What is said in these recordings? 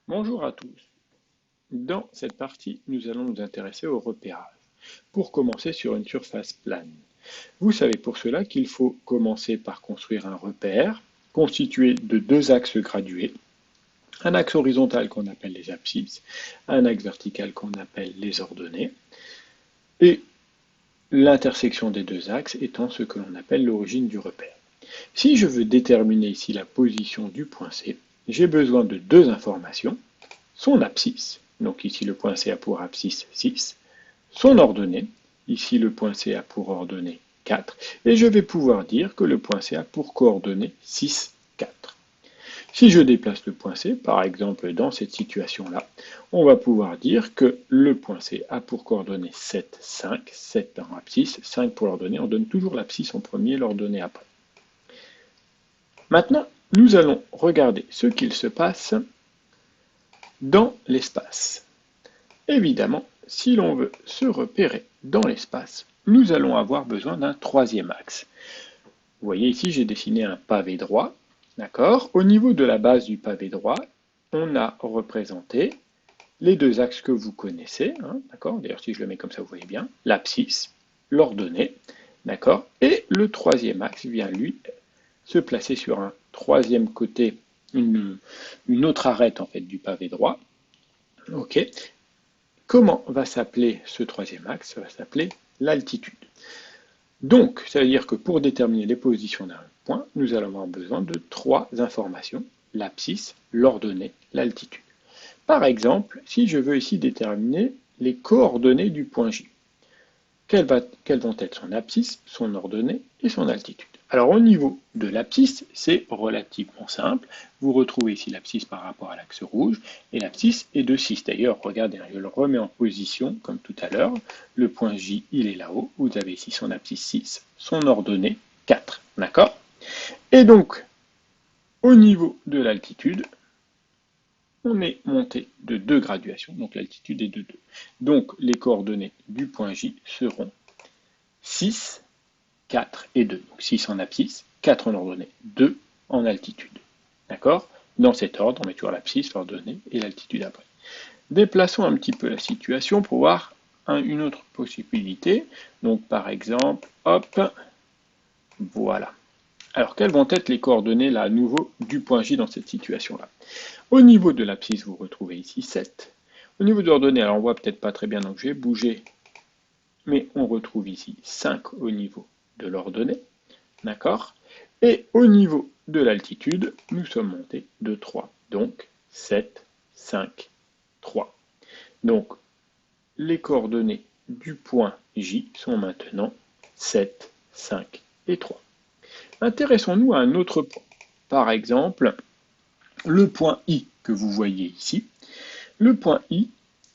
Bonjour à tous. Dans cette partie, nous allons nous intéresser au repérage. Pour commencer sur une surface plane. Vous savez pour cela qu'il faut commencer par construire un repère constitué de deux axes gradués. Un axe horizontal qu'on appelle les abscisses, un axe vertical qu'on appelle les ordonnées, et l'intersection des deux axes étant ce que l'on appelle l'origine du repère. Si je veux déterminer ici la position du point C, j'ai besoin de deux informations. Son abscisse, donc ici le point C a pour abscisse 6, son ordonnée, ici le point C a pour ordonnée 4, et je vais pouvoir dire que le point C a pour coordonnée 6, 4. Si je déplace le point C, par exemple dans cette situation-là, on va pouvoir dire que le point C a pour coordonnée 7, 5, 7 en abscisse, 5 pour l'ordonnée, on donne toujours l'abscisse en premier, l'ordonnée après. Maintenant, nous allons regarder ce qu'il se passe dans l'espace. Évidemment, si l'on veut se repérer dans l'espace, nous allons avoir besoin d'un troisième axe. Vous voyez ici, j'ai dessiné un pavé droit. D'accord. Au niveau de la base du pavé droit, on a représenté les deux axes que vous connaissez. D'accord. D'ailleurs, si je le mets comme ça, vous voyez bien. L'abscisse, l'ordonnée. D'accord. Et le troisième axe vient, lui, se placer sur un troisième côté, une autre arête en fait du pavé droit. OK. Comment va s'appeler ce troisième axe? Ça va s'appeler l'altitude. Donc, ça veut dire que pour déterminer les positions d'un point, nous allons avoir besoin de trois informations, l'abscisse, l'ordonnée, l'altitude. Par exemple, si je veux ici déterminer les coordonnées du point J, quelles vont être son abscisse, son ordonnée et son altitude? Alors au niveau de l'abscisse, c'est relativement simple. Vous retrouvez ici l'abscisse par rapport à l'axe rouge, et l'abscisse est de 6. D'ailleurs, regardez, je le remets en position comme tout à l'heure. Le point J, il est là-haut. Vous avez ici son abscisse 6, son ordonnée 4. D'accord? Et donc, au niveau de l'altitude, on est monté de 2 graduations, donc l'altitude est de 2. Donc les coordonnées du point J seront 6, 4 et 2. Donc 6 en abscisse, 4 en ordonnée, 2 en altitude. D'accord? Dans cet ordre, on met toujours l'abscisse, l'ordonnée et l'altitude après. Déplaçons un petit peu la situation pour voir une autre possibilité. Donc par exemple, hop, voilà. Alors quelles vont être les coordonnées là à nouveau du point J dans cette situation-là? Au niveau de l'abscisse, vous retrouvez ici 7. Au niveau de l'ordonnée, alors on voit peut-être pas très bien, donc je vais bouger, mais on retrouve ici 5 au niveau de l'ordonnée. D'accord? Et au niveau de l'altitude, nous sommes montés de 3. Donc 7, 5, 3. Donc les coordonnées du point J sont maintenant 7, 5 et 3. Intéressons-nous à un autre point. Par exemple, le point I que vous voyez ici. Le point I,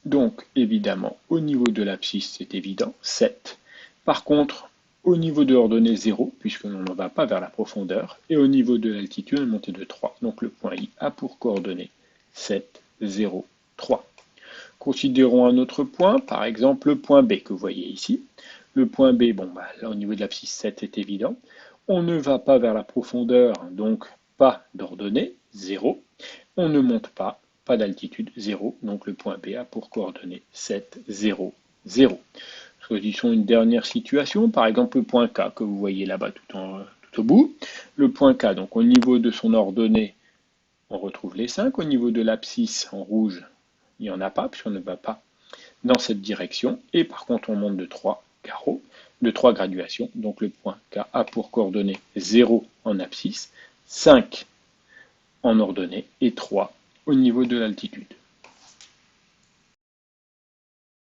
donc évidemment, au niveau de l'abscisse, c'est évident, 7. Par contre, au niveau de l'ordonnée 0, puisque l'on ne va pas vers la profondeur, et au niveau de l'altitude, on est monté de 3. Donc le point I a pour coordonnées 7, 0, 3. Considérons un autre point, par exemple le point B que vous voyez ici. Le point B, bon, là au niveau de l'abscisse 7, c'est évident. On ne va pas vers la profondeur, donc pas d'ordonnée, 0. On ne monte pas, pas d'altitude, 0. Donc le point B a pour coordonnées 7, 0, 0. Choisissons une dernière situation, par exemple le point K que vous voyez là-bas tout au bout. Le point K, donc au niveau de son ordonnée, on retrouve les 5. Au niveau de l'abscisse en rouge, il n'y en a pas, puisqu'on ne va pas dans cette direction. Et par contre, on monte de 3 carreaux, de 3 graduations. Donc le point K a pour coordonnées 0 en abscisse, 5 en ordonnée et 3 au niveau de l'altitude.